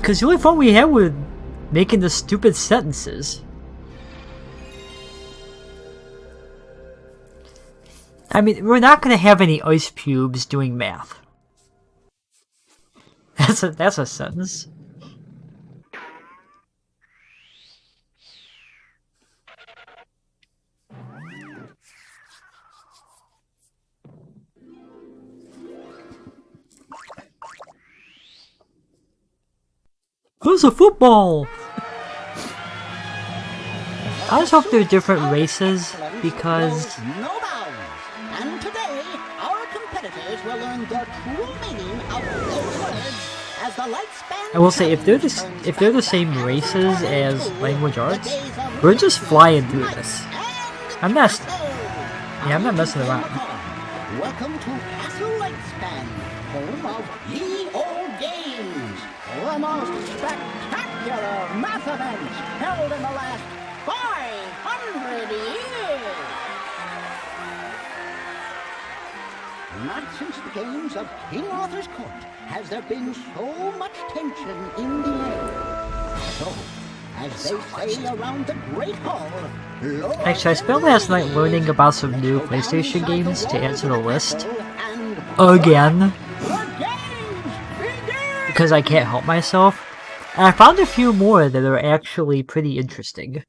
Because the only fun we had was making the stupid sentences. I mean, we're not gonna have any ice cubes doing math. That's a sentence. Who's a football? I just hope there are different races because. And today, our competitors will learn the true meaning of those words as the light span. I will say, if they're the same races as language arts, we're just flying through this. I'm not messing around. Welcome to Castle Lightspan, home of ye old games, the most spectacular math events held in the last 500 years. Not since the games of King Arthur's court has there been so much tension in the air. So, as they say around the Great Hall, actually, I spent last night learning about some new PlayStation games to add to the list. Again. Because I can't help myself. And I found a few more that are actually pretty interesting.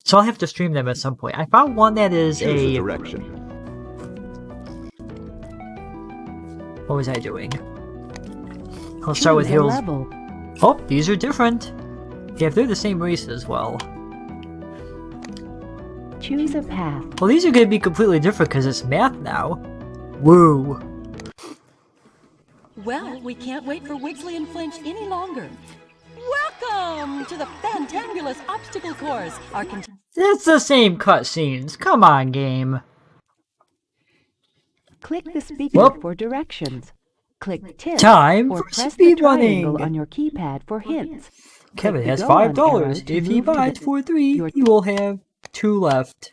So I'll have to stream them at some point. I found one that is a direction. What was I doing? I'll start with Hills. Oh, these are different. Yeah, if they're the same race as well. Choose a path. Well, these are going to be completely different because it's math now. Woo. Well, we can't wait for Wigsley and Flinch any longer. Welcome to the fantabulous obstacle course. It's the same cutscenes. Come on, game. Click the speaker for directions. Click tips Time or for press the triangle speedrunning. on your keypad for hints. Kevin Click has the go on arrow $5. to If he move to buys the- for 3, he will have 2 left.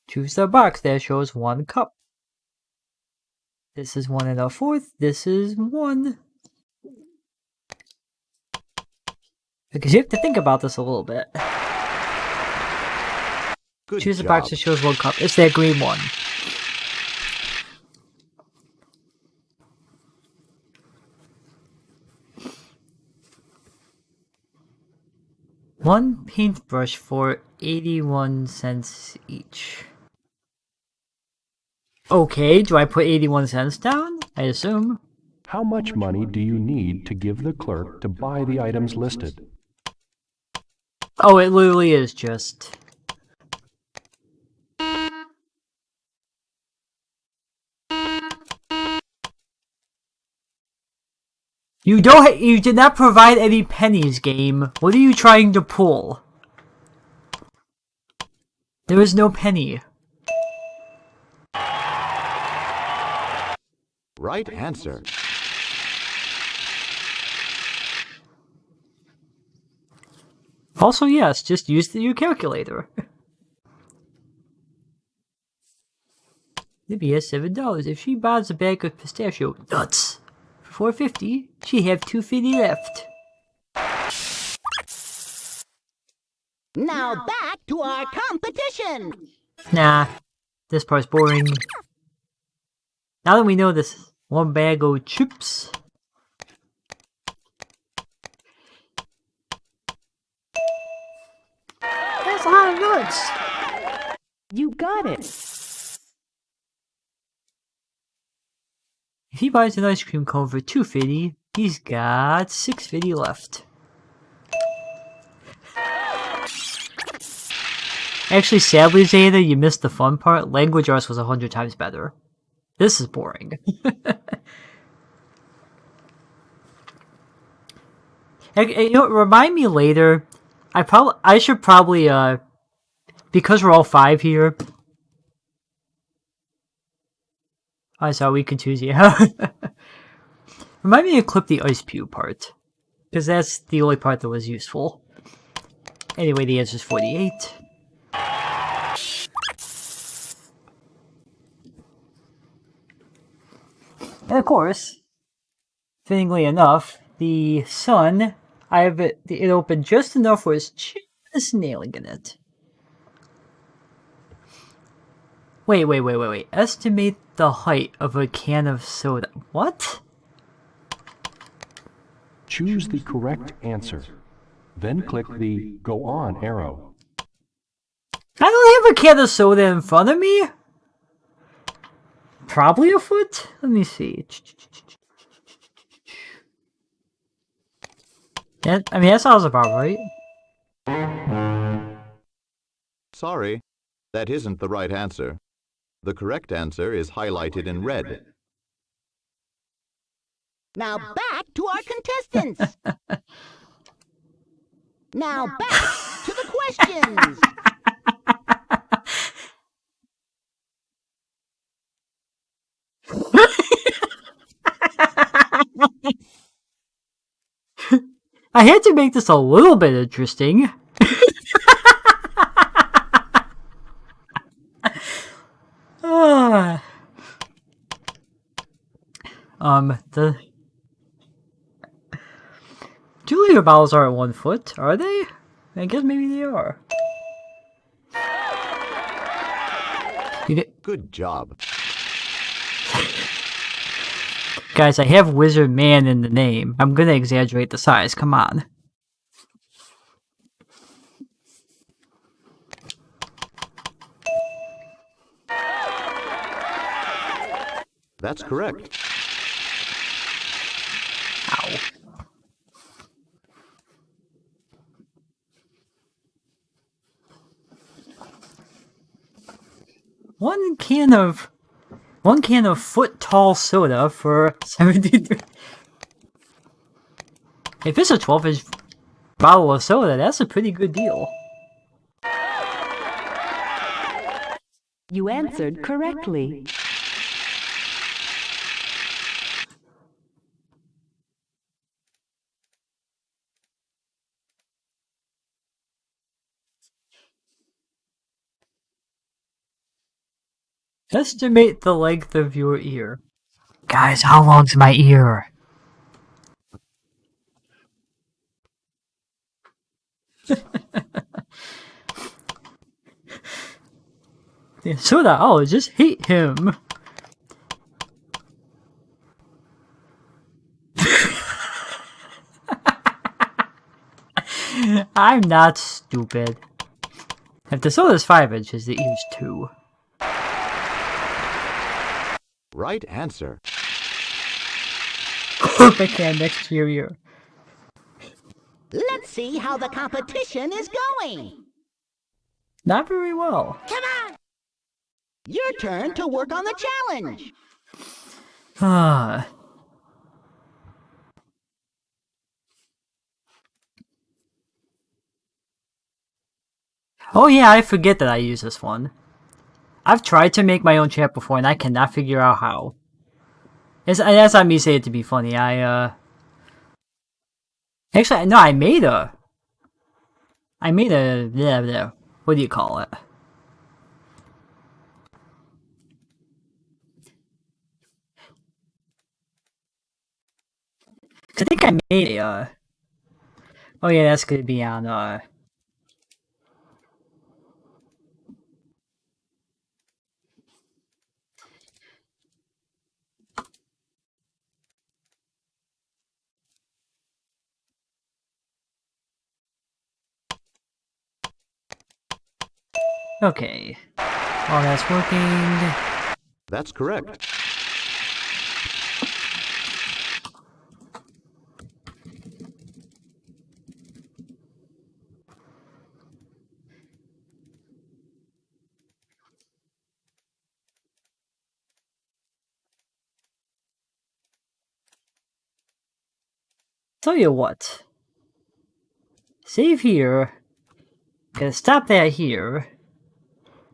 Choose the box that shows 1 cup. This is 1 1/4. This is 1. Because you have to think about this a little bit. Good Choose the job. box that shows 1 cup. It's that green one. One paintbrush for 81 cents each. Okay, do I put 81 cents down? I assume. How much money do you need to give the clerk to buy the items listed? Oh, it literally is just... You did not provide any pennies, game. What are you trying to pull? There is no penny. Right answer. Also, yes, just use your calculator. Libby has $7. If she buys a bag of pistachio nuts for $4.50, she have $2.50 left. Now back to our competition. Nah, this part's boring. Now that we know this, 1 bag of chips. That's a lot of nuts. You got it. If he buys an ice cream cone for $2.50, he's got $6.50 left. Actually, sadly, Zeta, you missed the fun part. Language arts was 100 times better. This is boring. You know, remind me later. I should probably because we're all 5 here. I saw we can choose you. Remind me to clip the ice pew part, because that's the only part that was useful. Anyway, the answer is 48. And of course, fittingly enough, the sun, I have it open just enough where it's just nailing in it. Wait. Estimate the height of a can of soda. What? Choose the correct answer. Then click the Go On arrow. I don't have a can of soda in front of me. Probably a foot? Let me see. Yeah, I mean, that sounds about right. Sorry, that isn't the right answer. The correct answer is highlighted in red. Now back to our contestants. Now back to the questions. I had to make this a little bit interesting. The 2-liter bottles are at 1 foot, are they? I guess maybe they are. Good job. Guys, I have Wizard Man in the name. I'm gonna exaggerate the size, come on. That's correct. Ow. One can of foot-tall soda for 73. If it's a 12-inch bottle of soda, that's a pretty good deal. You answered correctly. Estimate the length of your ear. Guys, how long's my ear? The sodaologist hate him. I'm not stupid. If the soda's 5 inches, the ear's 2. Right answer. Put the can next to your ear. Let's see how the competition is going. Not very well. Come on. Your turn to work on the challenge. Oh yeah, I forget that I use this one. I've tried to make my own chat before and I cannot figure out how. That's not me saying it to be funny. Actually, no, I made a... What do you call it? I think I made a... Oh yeah, that's gonna be on, Okay. While that's working... That's correct. Tell you what. Save here. Gonna stop that here.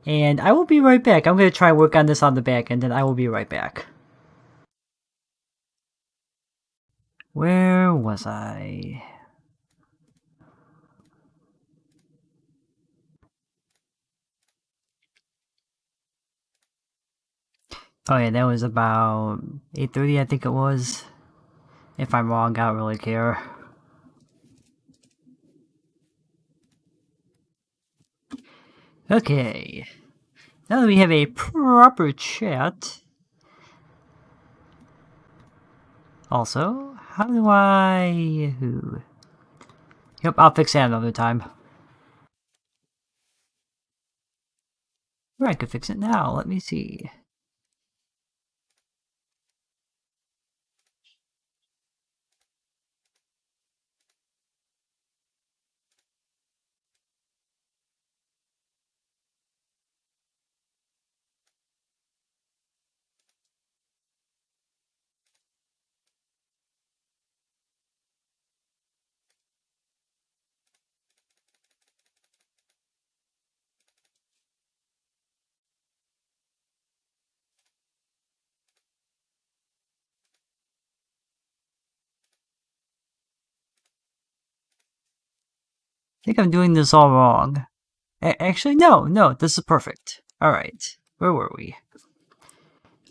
And I will be right back. I'm gonna try and work on this on the back end, and I will be right back. Where was I? Oh yeah, that was about 8:30, I think it was. If I'm wrong, I don't really care. Okay. Now that we have a proper chat. Also, how do I... Yep, I'll fix that another time. Or I could fix it now, let me see. I think I'm doing this all wrong. Actually, no, this is perfect. Alright, where were we?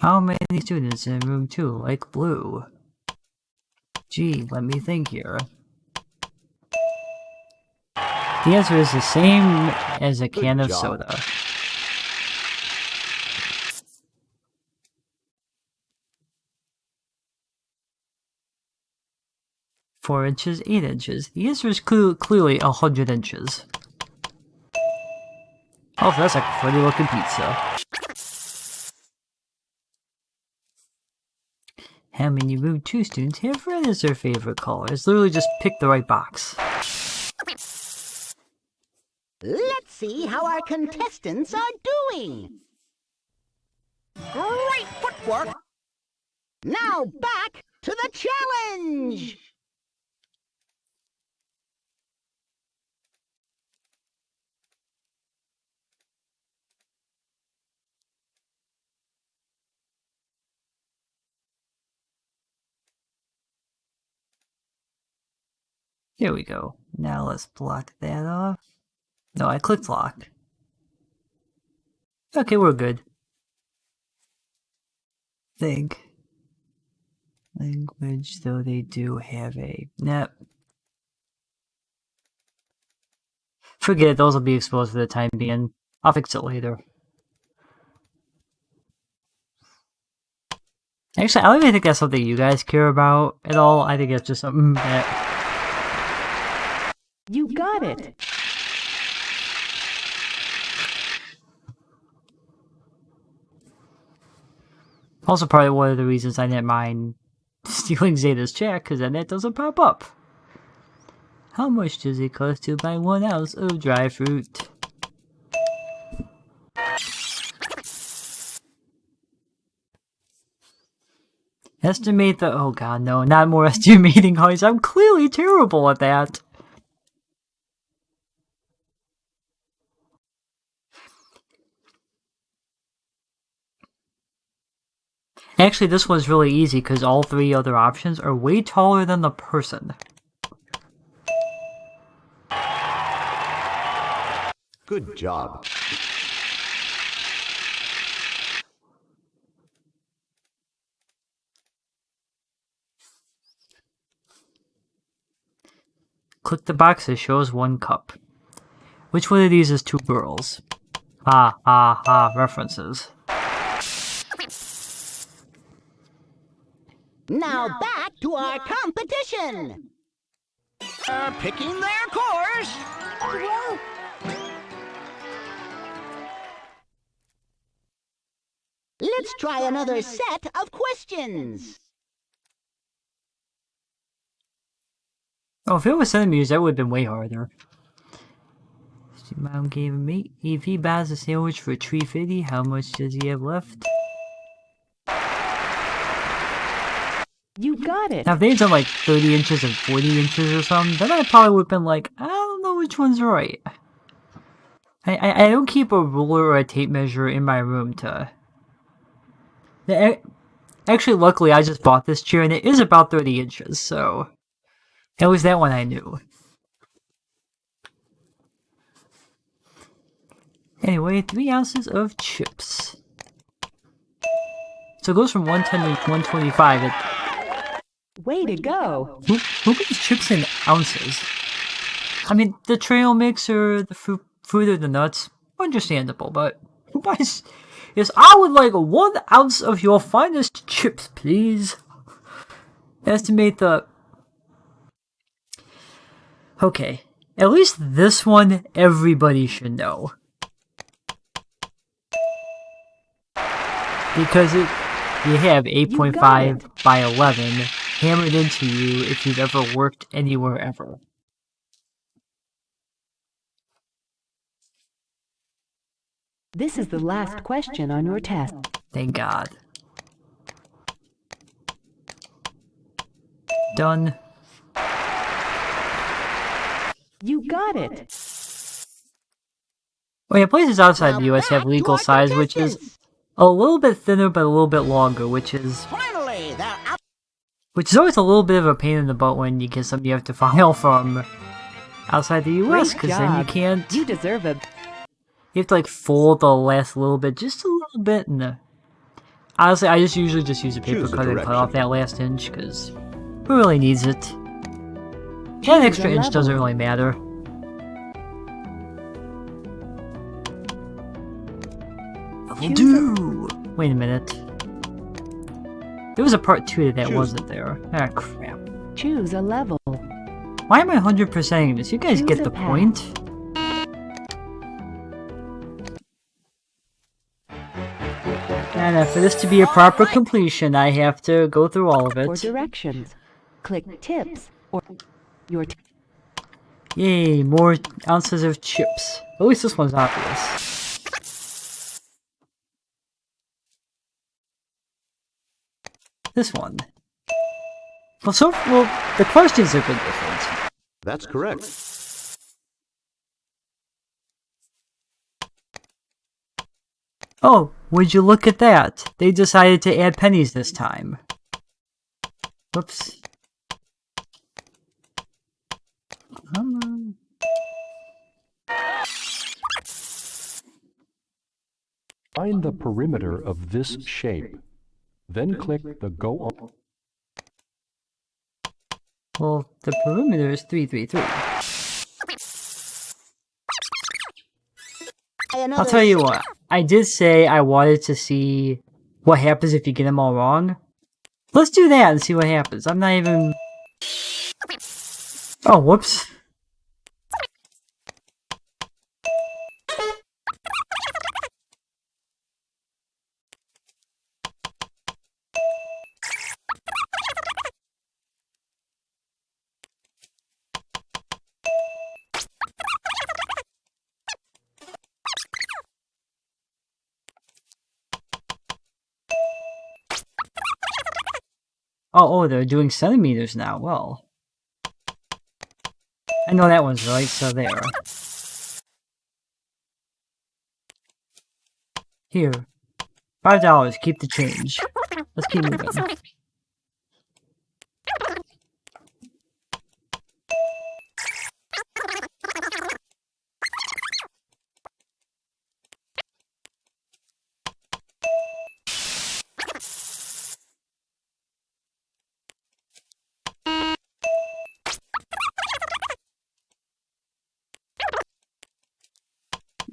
How many students in room 2 like blue? Gee, let me think here. The answer is the same as a can of soda. Four inches, 8 inches. The answer is clearly 100 inches. Oh, that's a pretty looking pizza. How many room 2 students have red as their favorite color? It's literally just pick the right box. Let's see how our contestants are doing. Great footwork. Now back to the challenge. Here we go. Now let's block that off. No, I clicked lock. Okay, we're good. Think. Language, though they do have a... Nope. Forget it, those will be exposed for the time being. I'll fix it later. Actually, I don't even think that's something you guys care about at all. I think it's just something that... You got it. Also probably one of the reasons I didn't mind stealing Zeta's chat, because then that doesn't pop up. How much does it cost to buy 1 ounce of dry fruit? Estimate the... Oh god, no, not more estimating heights. I'm clearly terrible at that. Actually, this one's really easy because all 3 other options are way taller than the person. Good job. Click the box that shows 1 cup. Which one of these is 2 girls? References. Now back to our competition. Picking their course. Whoa. Let's try another set of questions. Oh, if it was centimeters, that would have been way harder. Mom gave him 8. If he buys a sandwich for $3.50, how much does he have left? You got it. Now, if they had done like 30 inches and 40 inches or something, then I probably would have been like, I don't know which one's right. I don't keep a ruler or a tape measure in my room to... Actually, luckily, I just bought this chair and it is about 30 inches, so... At least that one I knew. Anyway, 3 ounces of chips. So it goes from 110 to 125. Way to go! Who makes chips in ounces? I mean, the trail mix or the fruit or the nuts, understandable, but who buys... Yes, I would like 1 ounce of your finest chips, please. Estimate the... Okay, at least this one everybody should know. Because you have 8.5 by 11 hammered into you if you've ever worked anywhere ever. This is the last question on your test. Thank God. Done. You got it! Oh yeah, places outside the US have legal size, which is a little bit thinner but a little bit longer, which is Finally, they're out. always a little bit of a pain in the butt when you get something you have to file from outside the US, because then you can't... You deserve a... You have to like fold the last little bit, just a little bit, and honestly, I usually just use a paper Choose a cutter and cut direction. off that last inch, because who really needs it? That extra inch doesn't really matter. Level 2! Wait a minute. There was a part 2 that wasn't there. Ah, crap. Choose a level. Why am I 100%ing this? You guys Choose get a the path. point? And for this to be a proper completion, I have to go through all of For it. directions, click tips or your... Yay, more ounces of chips. At least this one's obvious. This one. Well, the questions have been different. That's correct. Oh, would you look at that? They decided to add pennies this time. Whoops. Come on. Find the perimeter of this shape. Then click the Go On. Well, the perimeter is 333. I'll tell you what, I did say I wanted to see what happens if you get them all wrong. Let's do that and see what happens. I'm not even... Oh, whoops. Oh, they're doing centimeters now. Well, I know that one's right, so there. Here. $5. Keep the change. Let's keep moving.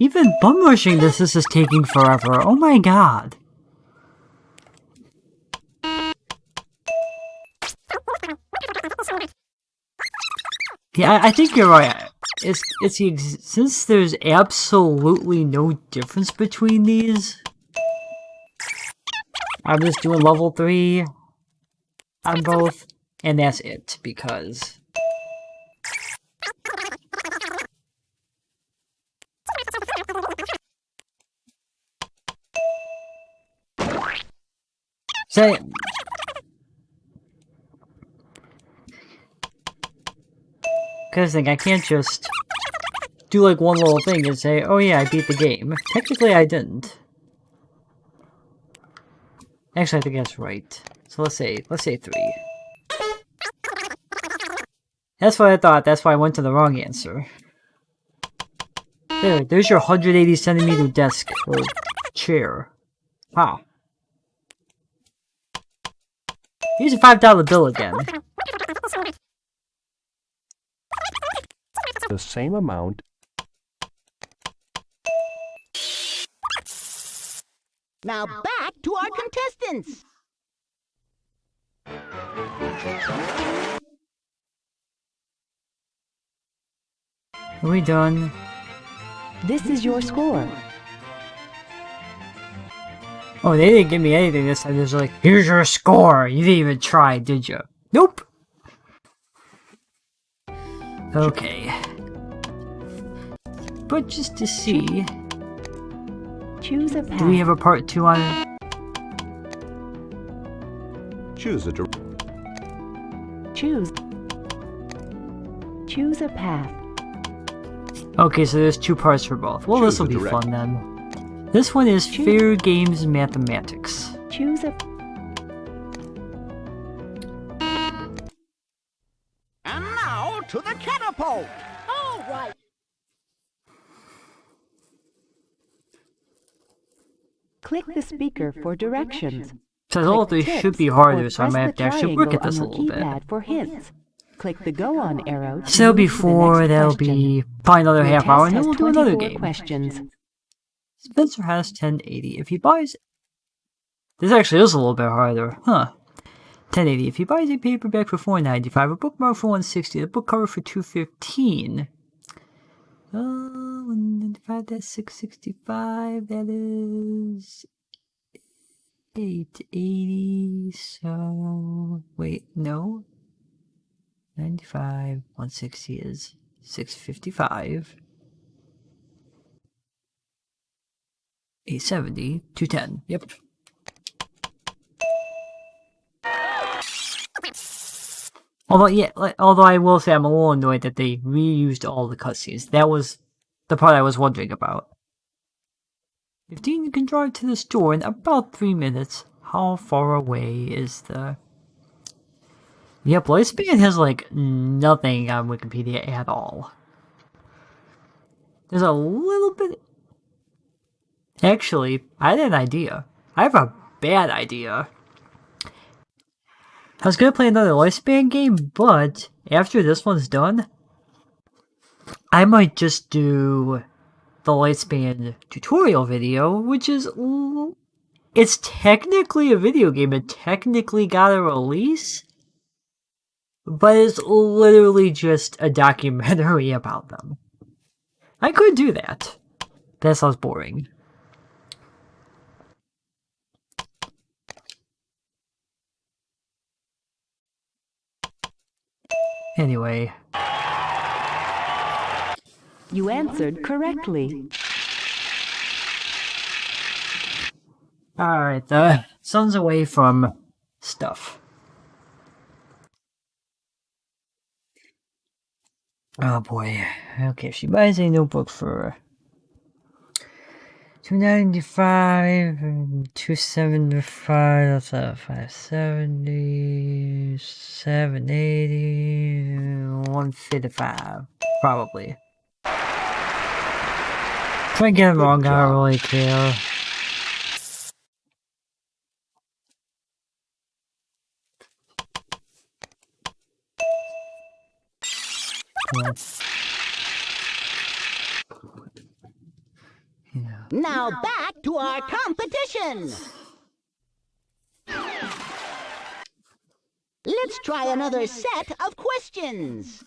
Even bum rushing this is taking forever. Oh my god. Yeah, I think you're right. Since there's absolutely no difference between these, I'm just doing level 3 on both, and that's it, because... Say... Because I can't just do like one little thing and say, oh yeah, I beat the game. Technically I didn't. Actually, I think that's right. So let's say 3. That's what I thought, that's why I went to the wrong answer. There's your 180 centimeter desk, or chair. Wow. Here's a $5 bill again. The same amount. Now back to our contestants. Are we done? This is your score. Oh, they didn't give me anything this time. They're just like, here's your score. You didn't even try, did you? Nope. Okay. But just to see, Choose a path. do we have a part 2 on it? Choose a Choose a path. Okay, so there's 2 parts for both. Well, Choose this will a be direct. fun then. This one is Faire Games Mathematics. Choose a And now to the catapult. All right. click the speaker for directions. So all Click these tips should be harder, or so I'm press gonna have the to actually work at triangle this a on little your bit. keypad for hints. Click the go on arrow. to So move to the before next that'll question. be probably another Your half hour, test and then has we'll do another 24 game. questions. Spencer has 1080. If he buys, this actually is a little bit harder, huh? 1080. If he buys a paperback for $4.95, a bookmark for $1.60, a book cover for $2.15. 195. That's $6.65. That is $8.80. So wait, no. 95. 160 is $6.55. 870, 210. Yep. Although I will say I'm a little annoyed that they reused all the cutscenes. That was the part I was wondering about. 15 can drive to the store in about 3 minutes. How far away is the... Yep, Lifespan has like nothing on Wikipedia at all. There's a little bit... Actually, I had an idea. I have a bad idea. I was gonna play another Lifespan game, but after this one's done, I might just do the Lifespan tutorial video, which is... It's technically a video game. It technically got a release, but it's literally just a documentary about them. I could do that. That sounds boring. Anyway. You answered correctly. Alright, the sun's away from stuff. Oh boy. Okay, if she buys a notebook for $295 and $275, that's $570, $780, $155, probably. If I get it wrong, I don't really care. Yeah. Now back to our competition. Let's try another set of questions.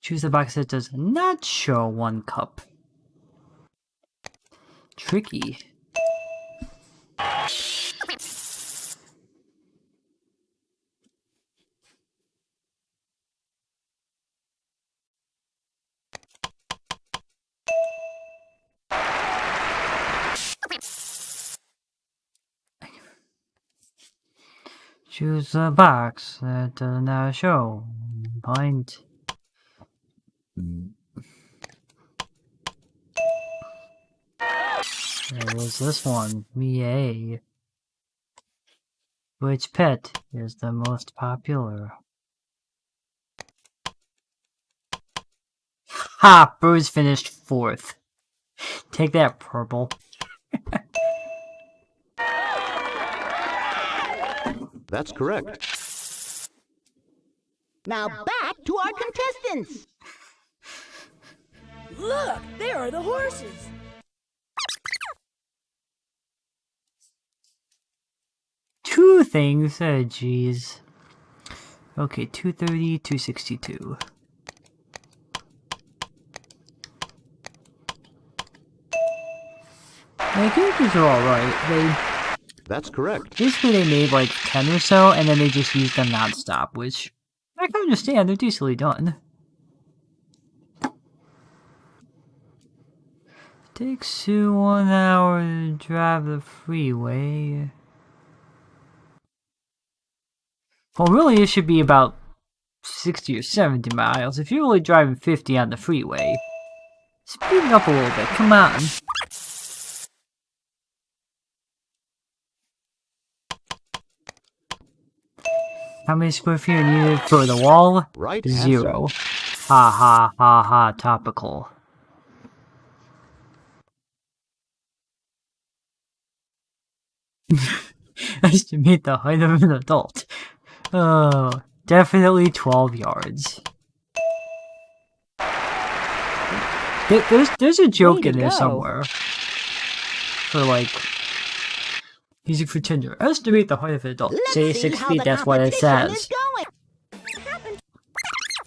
Choose the box that does not show 1 cup. Tricky. Choose a box that does not show. Point. There was this one. Yay. Which pet is the most popular? Ha Ha! Birds finished 4th. Take that, purple. That's correct. Now back to our contestants. Look, there are the horses. Two things? Oh, jeez. Okay, 230, 262. My characters are alright. That's correct. Basically, they made like 10 or so, and then they just used them non-stop, which I can understand. They're decently done. Takes you 1 hour to drive the freeway. Well, really, it should be about 60 or 70 miles. If you're only driving 50 on the freeway, speed it up a little bit. Come on. How many square feet are needed for the wall? Right 0. answer. Ha ha ha ha, topical. Estimate the height of an adult. Oh, definitely 12 yards. There's a joke Way to in there go. somewhere. For like, music for Tinder. Estimate the height of an adult. Let's Say see 6 how feet, the that's what it competition says. is going.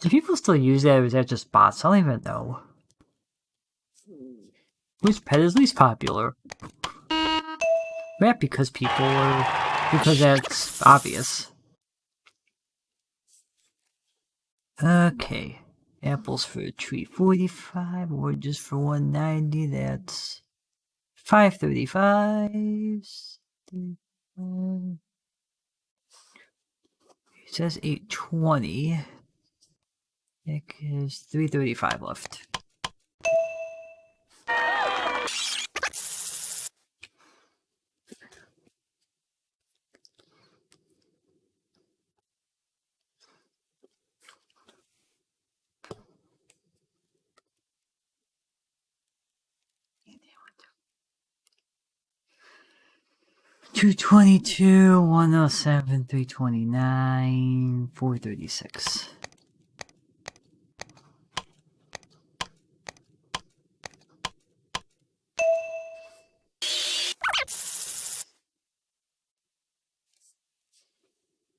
Do people still use that, or is that just bots? I don't even know. Which pet is least popular? Rat, because people are... because that's obvious. Okay. Apples for a tree 45, oranges for 190, that's 535. It says 820. It is 335 left. $222, 107, 329, 436.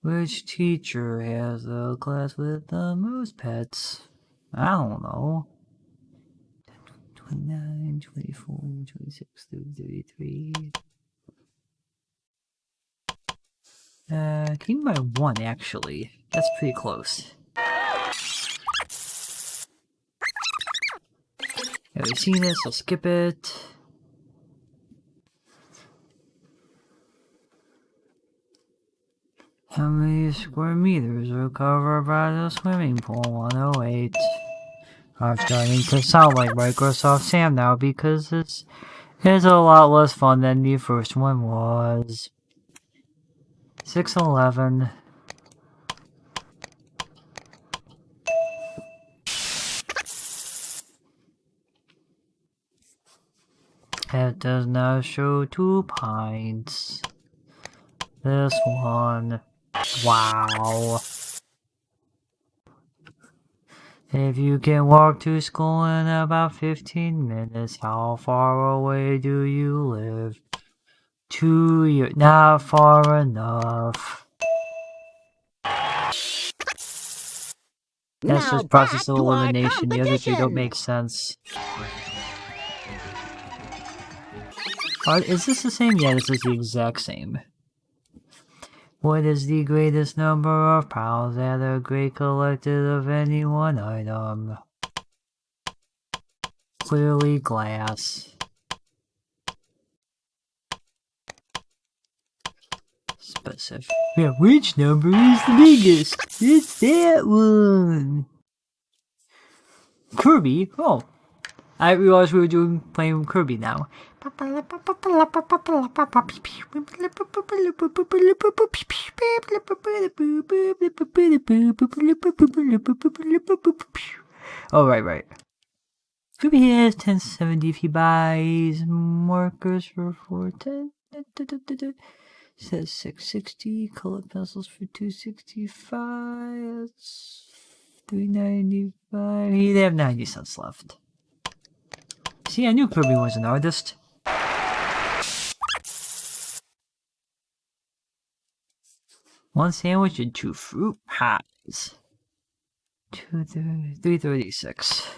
Which teacher has the class with the most pets? I don't know. 29, 24, 26, 33. Keep by 1 actually. That's pretty close. Yeah, we've seen this, I'll skip it. How many square meters are covered by the swimming pool? 108. I'm starting to sound like Microsoft Sam now because this is a lot less fun than the first one was. 611. It does not show 2 pints. This one. Wow. If you can walk to school in about 15 minutes, how far away do you live? Not far enough. That's Now just process back of to our elimination. The other 3 don't competition. make sense. Is this the same? Yeah, this is the exact same. What is the greatest number of pounds that a grape collected of any one item? Clearly glass. Specific. Yeah, which number is the biggest? It's that one. Kirby? Oh. I realized we were playing Kirby now. Oh, right. Scooby has 1070 if he buys markers for 410. Says 660. Color pencils for 265. That's 395. He'd have 90 cents left. See, I knew Kirby was an artist. One sandwich and 2 fruit pies. 336.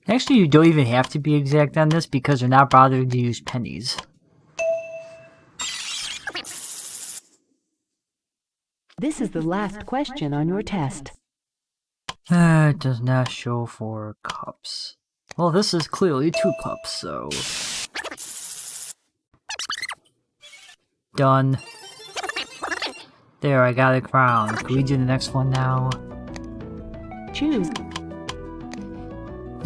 Actually, you don't even have to be exact on this because they're not bothering to use pennies. This is the last question on your test. It does not show 4 cups. Well, this is clearly 2 cups, so... Done. There, I got a crown. Can we do the next one now? Choose.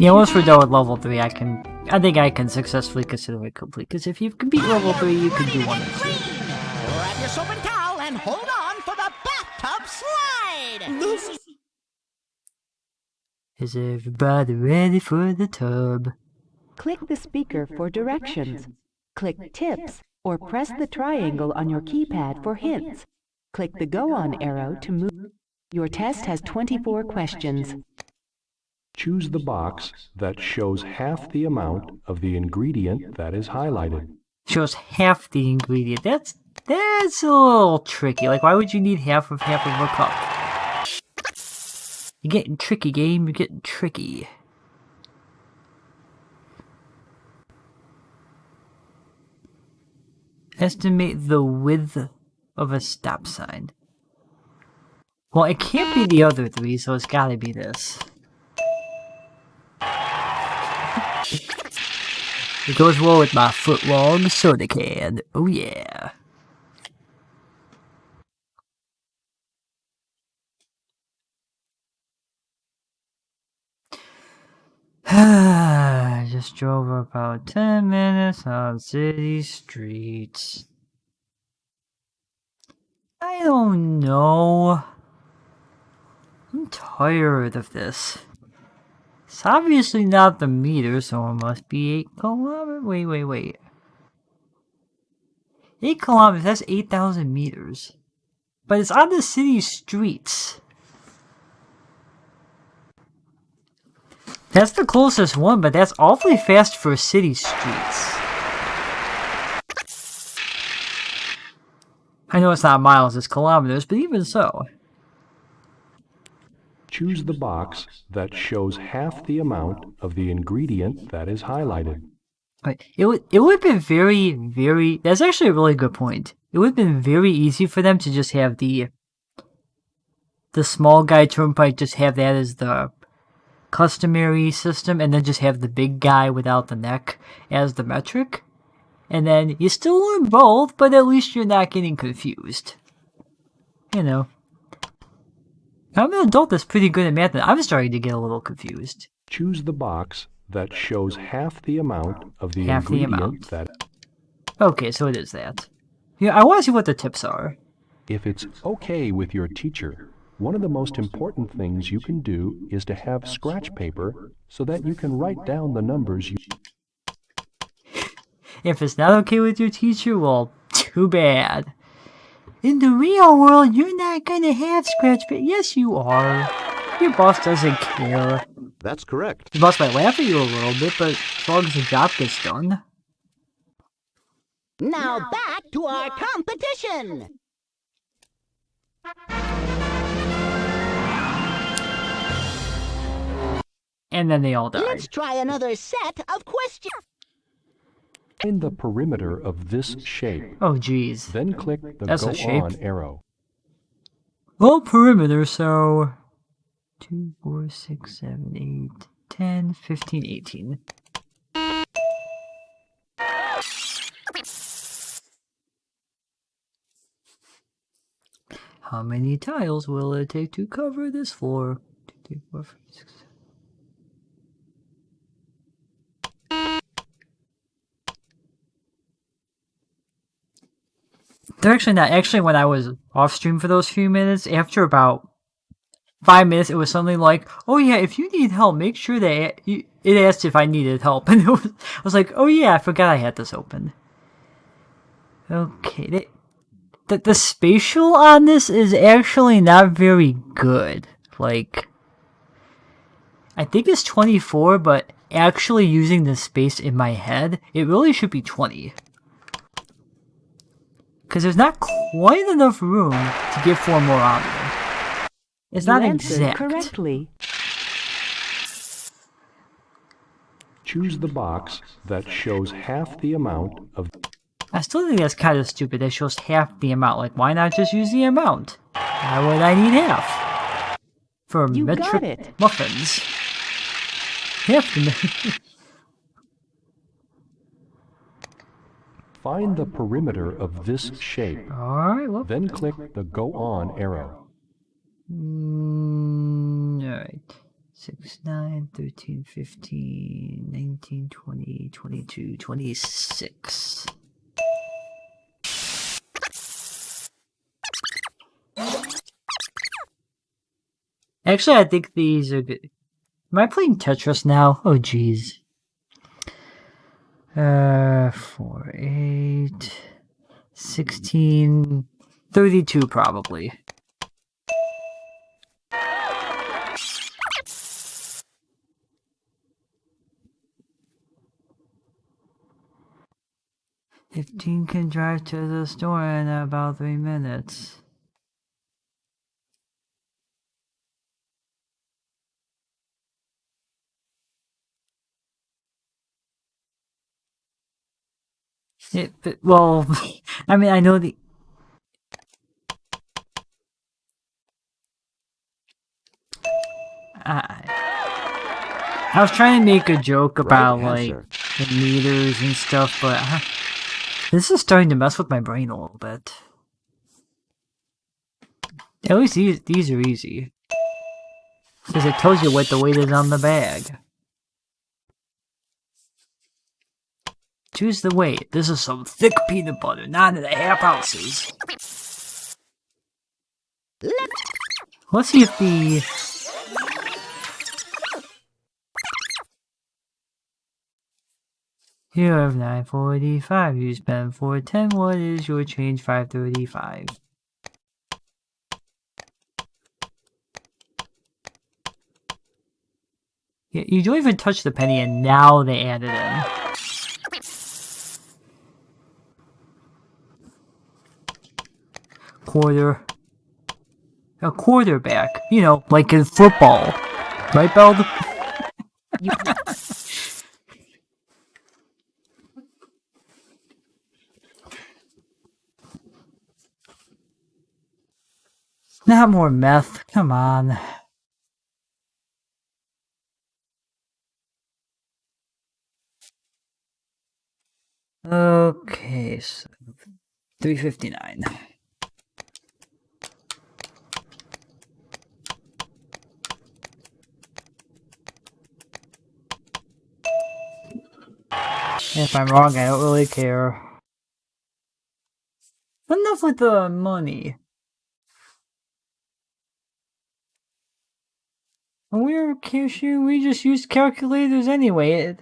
Yeah, once we're done with level 3, I think I can successfully consider it complete. Because if you can beat level 3, you can do 1 and 2. Grab your soap and towel and hold on for the bathtub slide. Is everybody ready for the tub? Click the speaker for directions. Click Tips or press the triangle on your keypad for hints. Click the Go On arrow to move. Your test has 24 questions. Choose the box that shows half the amount of the ingredient that is highlighted. Shows half the ingredient. That's a little tricky. Like, why would you need half of a cup? You're getting tricky, game. You're getting tricky. Estimate the width of a stop sign. Well, it can't be the other 3, so it's gotta be this. It goes well with my foot-long soda can. Oh yeah. I just drove about 10 minutes on city streets. I don't know. I'm tired of this. It's obviously not the meter, so it must be 8 kilometers. Wait. 8 kilometers, that's 8,000 meters. But it's on the city streets. That's the closest one, but that's awfully fast for city streets. I know it's not miles, it's kilometers, but even so. Choose the box that shows half the amount of the ingredient that is highlighted. Right. It would have been very... That's actually a really good point. It would have been very easy for them to just have the small guy turnpike, just have that as the customary system, and then just have the big guy without the neck as the metric. And then you still learn both, but at least you're not getting confused. You know. I'm an adult that's pretty good at math, and I'm starting to get a little confused. Choose the box that shows half the amount of the Half the ingredient amount. that... Okay, so it is that. Yeah, I want to see what the tips are. If it's okay with your teacher, one of the most important things you can do is to have scratch paper so that you can write down the numbers you... If it's not okay with your teacher, well, too bad. In the real world, you're not gonna have scratch paper. Yes, you are. Your boss doesn't care. That's correct. Your boss might laugh at you a little bit, but as long as the job gets done. Now back to our competition. And then they all died. Let's try another set of questions. in the perimeter of this shape. Oh, geez. Then click the That's a Go shape. On arrow. Well, perimeter, so 2, 4, 6, 7, 8, 10, 15, 18. How many tiles will it take to cover this floor? 2, 3, 4, 5, 6, 7. They're actually not. Actually, when I was off stream for those few minutes, after about 5 minutes, it was something like, oh yeah, if you need help, make sure that it asked if I needed help, and I was like, oh yeah, I forgot I had this open. Okay, the spatial on this is actually not very good. Like, I think it's 24, but actually using the space in my head, it really should be 20. Because there's not quite enough room to get 4 more on there. It's not exact. Correctly. Choose the box that shows half the amount of... I still think that's kind of stupid. That shows half the amount. Like, why not just use the amount? Why would I need half? For You got metric it. muffins. Half the... Find the perimeter of this shape. Alright, well... Then click the Go On arrow. Alright. 6, 9, 13, 15, 19, 20, 22, 26. Actually, I think these are good. Am I playing Tetris now? Oh, jeez. 4, 8, 16, 32 probably. "15 can drive to the store in about 3 minutes. Well, I mean, I know the... I was trying to make a joke about, like, the meters and stuff, but this is starting to mess with my brain a little bit. At least these are easy. Because it tells you what the weight is on the bag. Choose the weight. This is some thick peanut butter, 9.5 ounces. Let's see if the... You have 9.45. You spend 4.10. What is your change? 5.35. Yeah, you don't even touch the penny, and now they add it in. Quarter. A quarterback. You know, like in football. Right, Beld? Not more meth. Come on. Okay, so 359. If I'm wrong, I don't really care. Enough with the money. We're cashier, we just use calculators anyway.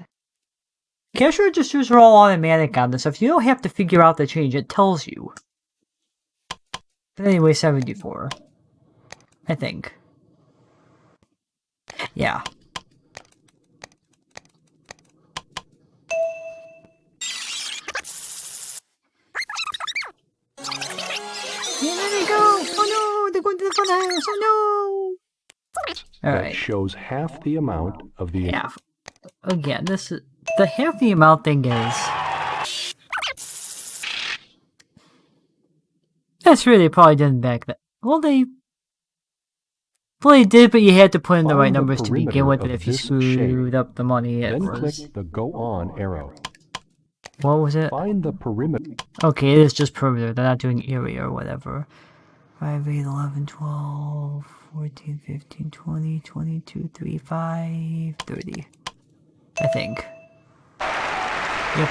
Cash registers are all automatic on this stuff. You don't have to figure out the change, it tells you. But anyway, 74. I think. Yeah. Here they go! Oh no! They're going to the fun house! Oh no! Alright. That shows half the amount of the... Half. Again, this is... The half the amount thing is... That's really probably didn't back that... Well, they did, but you had to put in the right numbers to begin with, and if you screwed up the money, it Then was... click the Go On arrow. What was it? Find the perimeter. Okay, it is just perimeter. They're not doing area or whatever. 5, 8, 11, 12, 14, 15, 20, 22, 3, 5, 30. I think. Yep.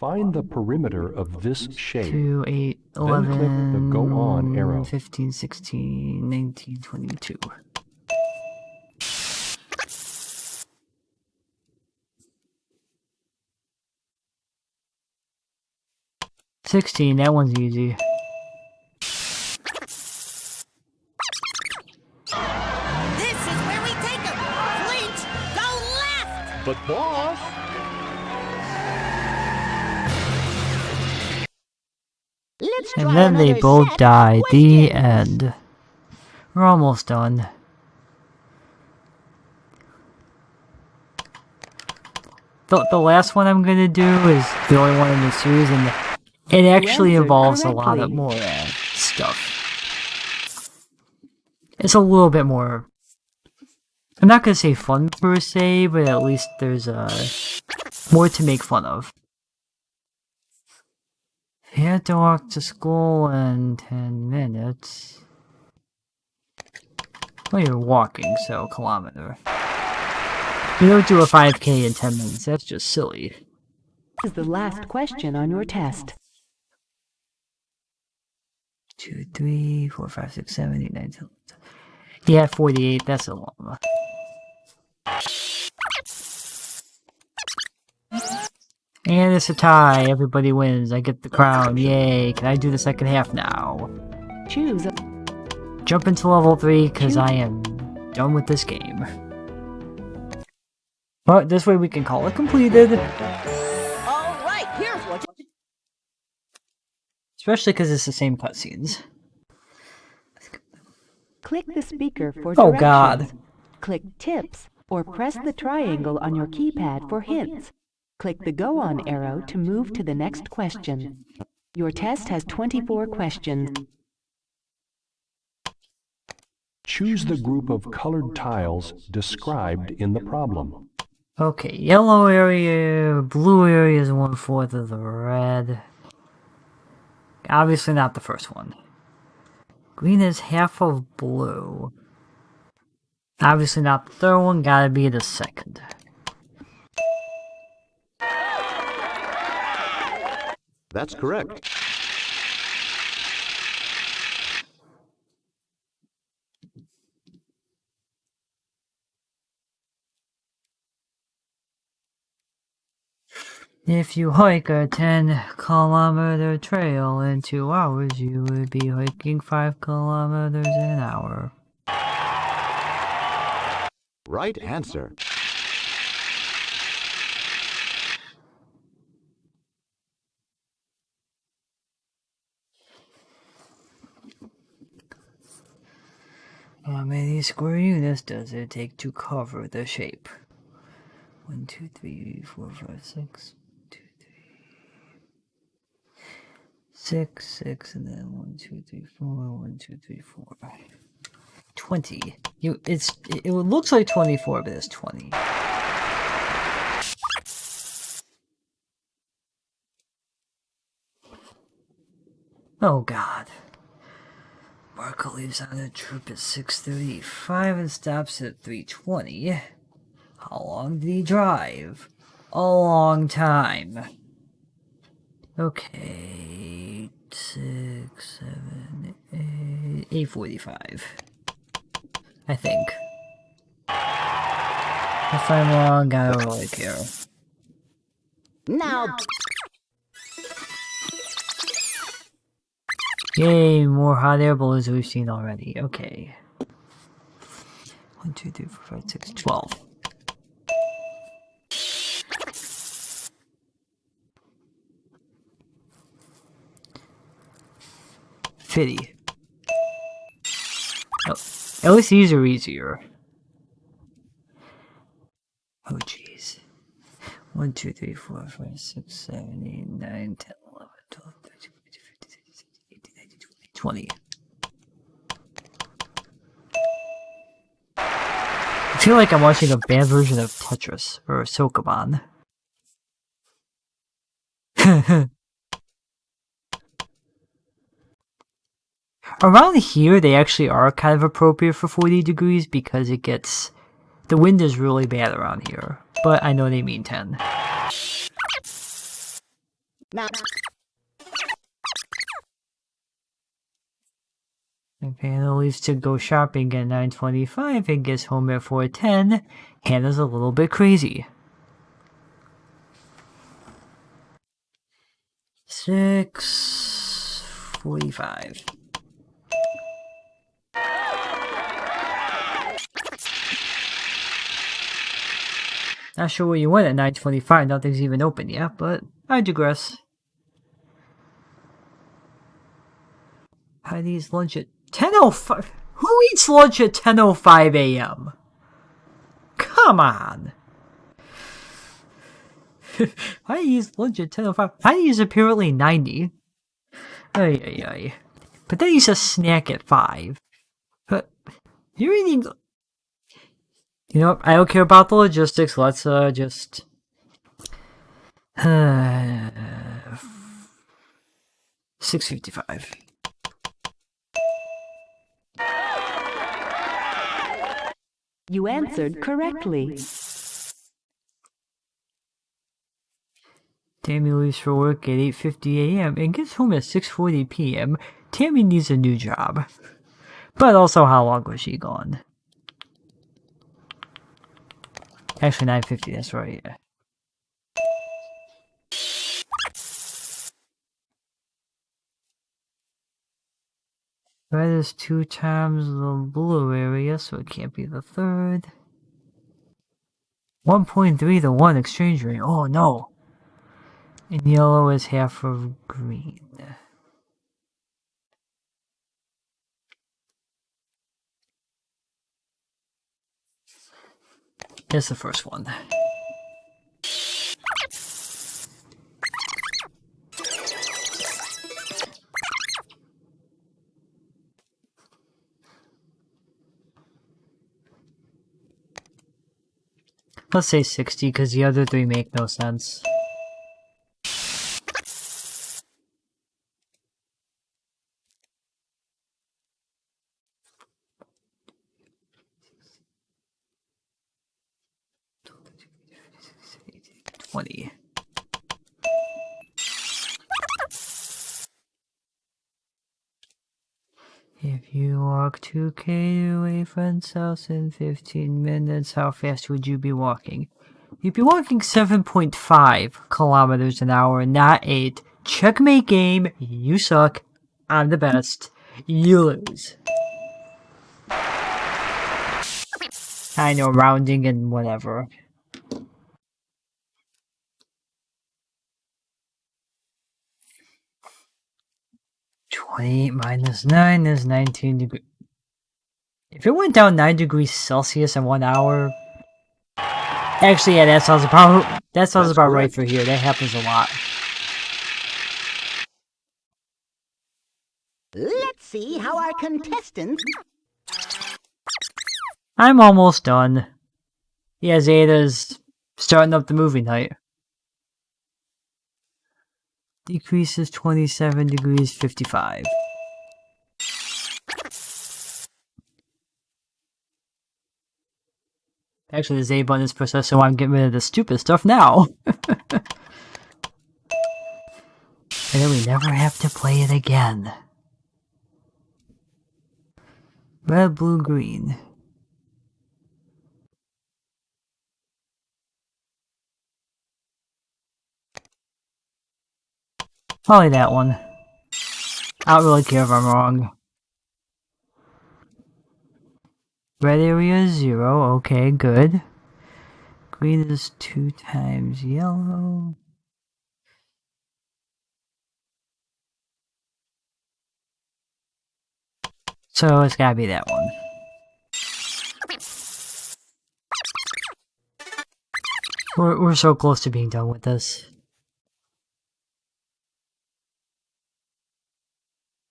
Find the perimeter of this shape. 2, 8, Then click the 11, Go On arrow. 15, 16, 19, 22. 16, that one's easy. This is where we take them. Flinch, go left. But boss! Let's And try then they another both set. die. The Question. end. We're almost done. The last one I'm gonna do is the only one in the series, and it actually answered involves a lot of correctly. more stuff. It's a little bit more. I'm not gonna say fun per se, but at least there's more to make fun of. You have to walk to school in 10 minutes. Well, you're walking, so kilometer. You don't do a 5K in 10 minutes, that's just silly. This is the last question on your test. 2, 3, 4, 5, 6, 7, 8, 9, 10. Yeah, 48, that's a long one. And it's a tie, everybody wins, I get the crown, yay. Can I do the second half now? Choose a Jump into level 3, because I am done with this game. But this way we can call it completed. All right, here's what you... Especially because it's the same cutscenes. click the speaker for Oh, directions. God. Click Tips or press the triangle on your keypad for hints. Click the Go On arrow to move to the next question. Your test has 24 questions. Choose the group of colored tiles described in the problem. Okay, yellow area, blue area is 1/4 of the red. Obviously not the first one. Green is half of blue. Obviously not the third one, gotta be the second. That's correct. If you hike a 10-kilometer trail in 2 hours, you would be hiking 5 kilometers an hour. Right answer. How many square units does it take to cover the shape? 1, 2, 3, 4, 5, 6. 2, 3. 6, 6, and then 1, 2, 3, 4. 1, 2, 3, 4. 20. It looks like 24, but it's 20. Oh God. Marco leaves on the troop at 6:35 and stops at 3:20. How long did he drive? A long time. Okay, 6, 7, 8, 8:45. I think. If I'm wrong, I don't really care. Now, Yay, more hot air balloons we've seen already. Okay. 1, 2, 3, 4, 5, 6, 12. Fitty. Oh, at least these are easier. Oh jeez. 1, 2, 3, 4, 5, 6, 7, 8, 9, 10, 11, 12, 13, 14, 15, 16, 17, 18, 19, 20. I feel like I'm watching a bad version of Tetris or Sokoban. Around here, they actually are kind of appropriate for 40 degrees because it gets... The wind is really bad around here, but I know they mean 10. Now, Hannah leaves to go shopping at 9:25 and gets home at 4:10. Hannah's a little bit crazy. 6:45. Not sure where you went at 9:25. Nothing's even open yet, but I digress. Heidi's lunch at 10:05. Who eats lunch at 10:05 a.m.? Come on. Heidi's lunch at 10:05. Heidi's apparently 90. Ay, ay, ay. But then he's a snack at 5. But you're eating. You know what? I don't care about the logistics. Let's just. 6:55. You answered correctly. Tammy leaves for work at 8:50 a.m. and gets home at 6:40 p.m. Tammy needs a new job. But also, how long was she gone? Actually, 9:50, that's right, yeah. Red is 2 times the blue area, so it can't be the third. 1.3 to 1 exchange rate. Oh no! And yellow is half of green. Here's the first one. Let's say 60, because the other 3 make no sense. If you walk 2K to a friend's house in 15 minutes, how fast would you be walking? You'd be walking 7.5 kilometers an hour, not 8. Checkmate game. You suck. I'm the best. You lose. I know, rounding and whatever. Minus 9 is 19 degrees. If it went down 9 degrees Celsius in 1 hour... Actually, yeah, that sounds about right for here. That happens a lot. let's see how our contestants... I'm almost done. Yeah, Zeta's starting up the movie night. Decreases 27 degrees 55. Actually, the Z button is pressed, so I'm getting rid of the stupid stuff now. And then we never have to play it again. Red, blue, green. Probably that one. I don't really care if I'm wrong. Red area is 0. Okay, good. Green is 2 times yellow. So it's gotta be that one. We're so close to being done with this.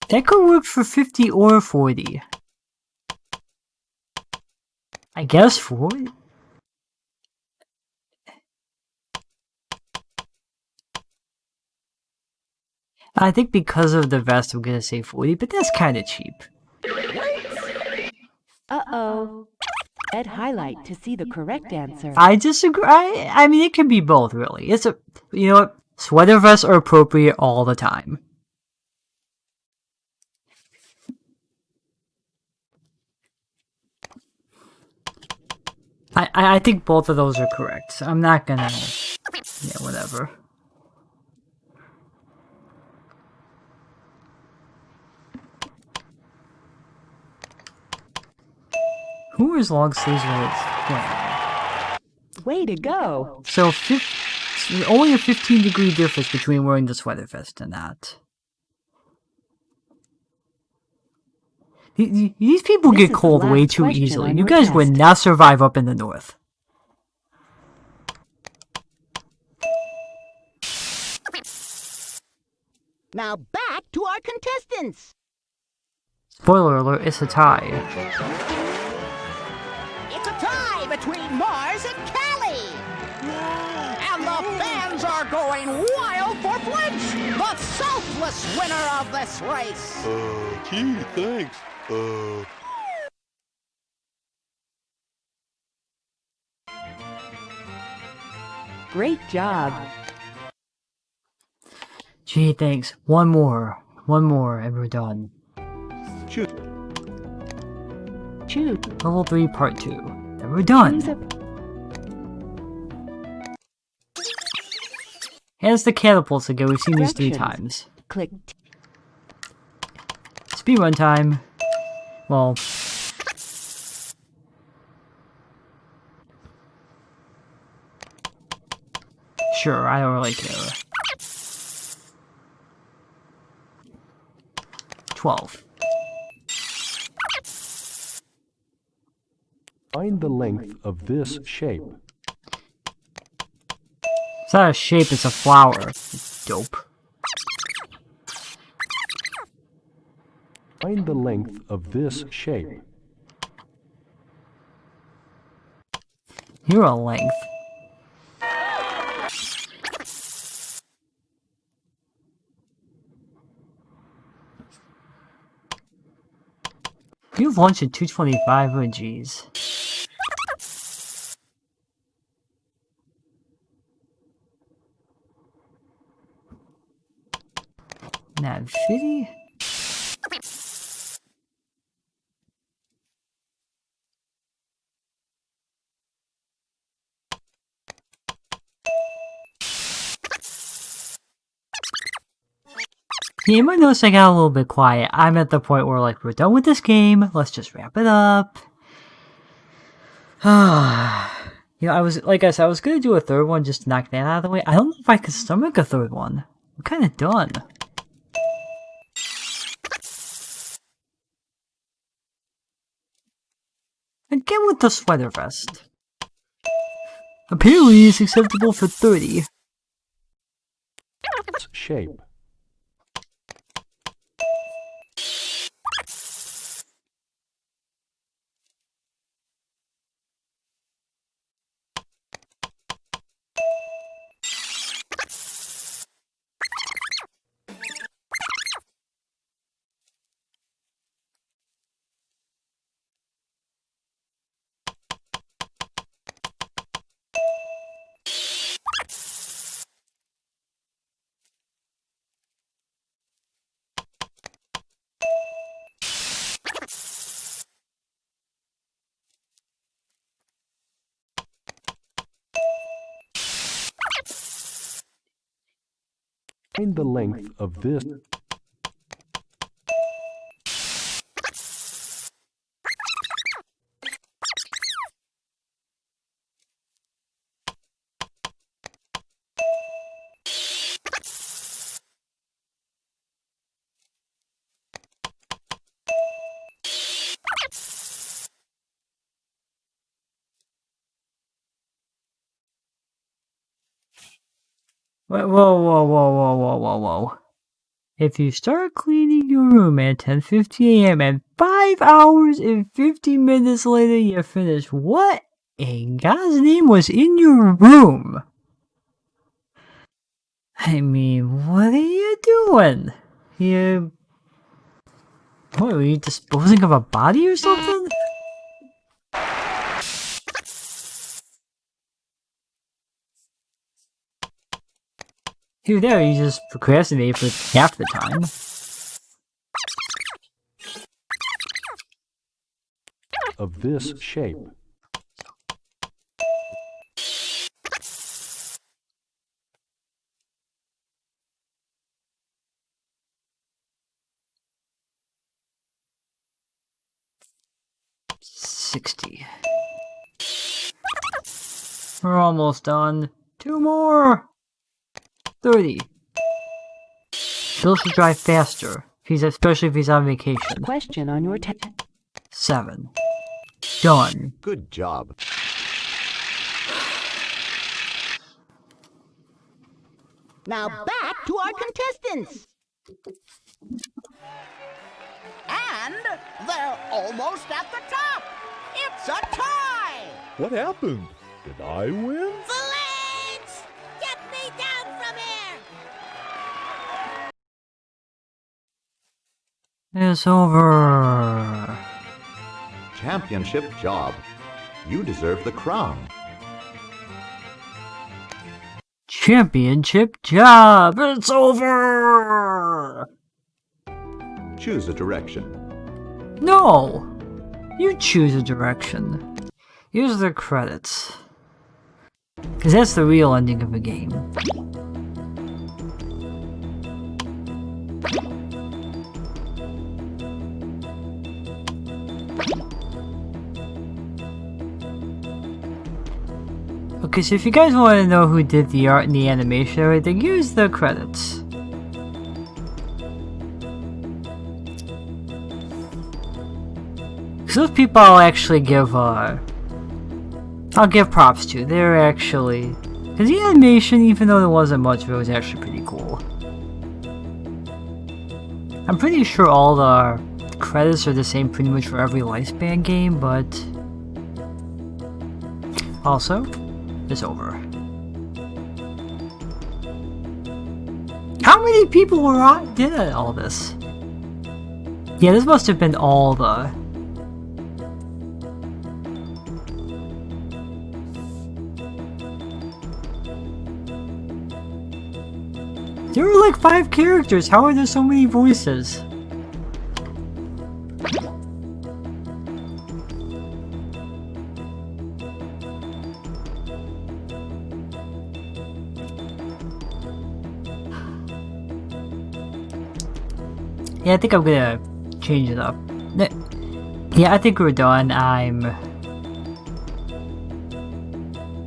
That could work for 50 or 40. I guess 40? I think because of the vest, I'm gonna say 40, but that's kinda cheap. Uh-oh. Ed highlight to see the correct answer. I disagree. I mean, it can be both, really. You know what? Sweater vests are appropriate all the time. I think both of those are correct. I'm not gonna... Yeah, whatever. Who wears long sleeves when it's... Yeah. Way to go! So, only a 15-degree difference between wearing the sweater vest and not. These people This get is the cold way last too question easily. on You your guys would test. not survive up in the north. Now back to our contestants. Spoiler alert, it's a tie. It's a tie between Mars and Callie. And the fans are going wild for Flinch, the selfless winner of this race. Gee, thanks. Great job. Gee, thanks. One more, and we're done. Shoot. Choose Level 3, Part 2. And we're done. a Hands the catapults again. We've seen these 3 Directions. times. click Speedrun time. Well... Sure, I don't really care. 12. Find the length of this shape. It's not a shape, it's a flower. Dope. Find the length of this shape. You're a length. You have lunch at 2:25, oh jeez. Not 50? Yeah, you might notice I got a little bit quiet. I'm at the point where, like, we're done with this game. Let's just wrap it up. You know, I was gonna do a third one just to knock that out of the way. I don't know if I could stomach a third one. I'm kind of done. Again with the sweater vest. Apparently, it's acceptable for 30. Shape. Find the length of this. Whoa. If you start cleaning your room at 10:50 a.m. and 5 hours and 50 minutes later you finish, what in God's name was in your room? I mean, what are you doing? What, were you disposing of a body or something? Here there, you just procrastinate for half the time. Of this shape. $60. We're almost done. 2 more! 30. Phil should drive faster, especially if he's on vacation. Question on your test. 7. Done. Good job. Now back to our contestants. And they're almost at the top. It's a tie. What happened? Did I win? Flames! Get me down from here! It's over. Championship job. You deserve the crown. Championship job. It's over. Choose a direction. No. You choose a direction. Here's the credits. Because that's the real ending of a game. Okay, so if you guys want to know who did the art and the animation and everything, use the credits. Because those people I'll actually give, I'll give props to. They're actually... Because the animation, even though there wasn't much of it, was actually pretty cool. I'm pretty sure all the credits are the same pretty much for every Lifespan game, but... Also, it's over. How many people did all this? Yeah, this must have been all the... There were like 5 characters. How are there so many voices? Yeah, I think I'm gonna change it up. Yeah, I think we're done.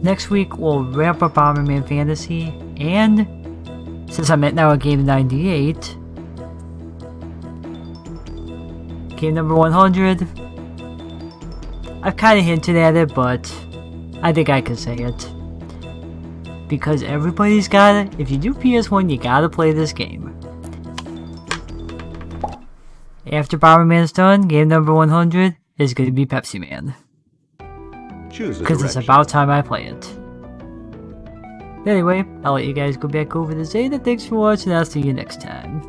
Next week we'll wrap up Bomberman Fantasy, and since I'm at now at game 98, game number 100. I've kind of hinted at it, but I think I can say it. Because everybody's got it. If you do PS1, you gotta play this game. After Bomberman's done, game number 100 is gonna be Pepsi Man. Choose a Because it's direction. about time I play it. Anyway, I'll let you guys go back over to Zeta. Thanks for watching, I'll see you next time.